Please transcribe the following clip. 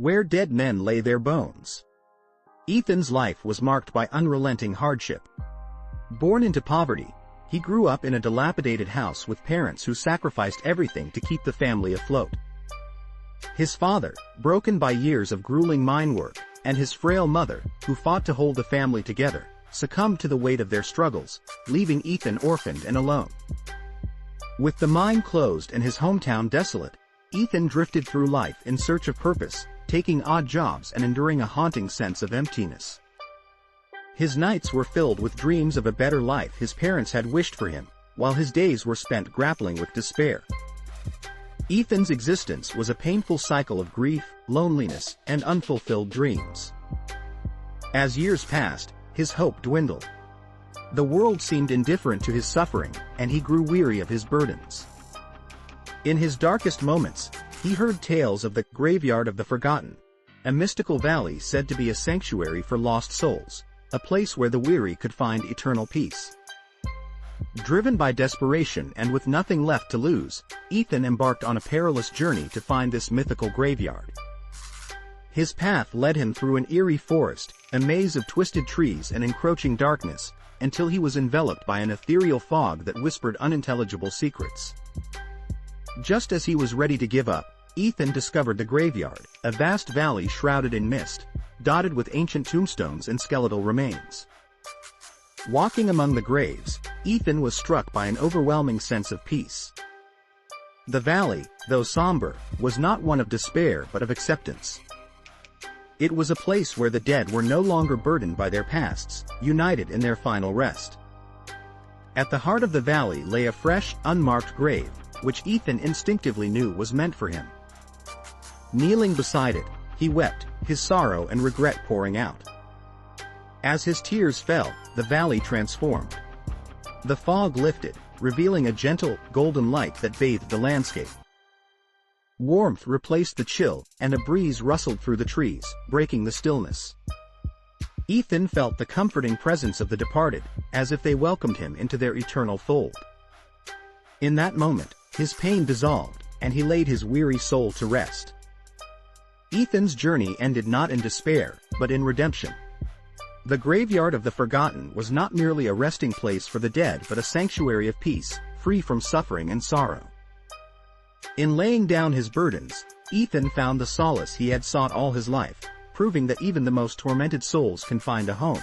where dead men lay their bones. Ethan's life was marked by unrelenting hardship. Born into poverty, he grew up in a dilapidated house with parents who sacrificed everything to keep the family afloat. His father, broken by years of grueling mine work, and his frail mother, who fought to hold the family together, succumbed to the weight of their struggles, leaving Ethan orphaned and alone. With the mine closed and his hometown desolate, Ethan drifted through life in search of purpose, taking odd jobs and enduring a haunting sense of emptiness. His nights were filled with dreams of a better life his parents had wished for him, while his days were spent grappling with despair. Ethan's existence was a painful cycle of grief, loneliness, and unfulfilled dreams. As years passed, his hope dwindled. The world seemed indifferent to his suffering, and he grew weary of his burdens. In his darkest moments, he heard tales of the Graveyard of the Forgotten, a mystical valley said to be a sanctuary for lost souls, a place where the weary could find eternal peace. Driven by desperation and with nothing left to lose, Ethan embarked on a perilous journey to find this mythical graveyard. His path led him through an eerie forest, a maze of twisted trees and encroaching darkness, until he was enveloped by an ethereal fog that whispered unintelligible secrets. Just as he was ready to give up, Ethan discovered the graveyard, a vast valley shrouded in mist, dotted with ancient tombstones and skeletal remains. Walking among the graves, Ethan was struck by an overwhelming sense of peace. The valley, though somber, was not one of despair but of acceptance. It was a place where the dead were no longer burdened by their pasts, united in their final rest. At the heart of the valley lay a fresh, unmarked grave, which Ethan instinctively knew was meant for him. Kneeling beside it, he wept, his sorrow and regret pouring out. As his tears fell, the valley transformed. The fog lifted, revealing a gentle, golden light that bathed the landscape. Warmth replaced the chill, and a breeze rustled through the trees, breaking the stillness. Ethan felt the comforting presence of the departed, as if they welcomed him into their eternal fold. In that moment, his pain dissolved, and he laid his weary soul to rest. Ethan's journey ended not in despair, but in redemption. The Graveyard of the Forgotten was not merely a resting place for the dead but a sanctuary of peace, free from suffering and sorrow. In laying down his burdens, Ethan found the solace he had sought all his life, proving that even the most tormented souls can find a home.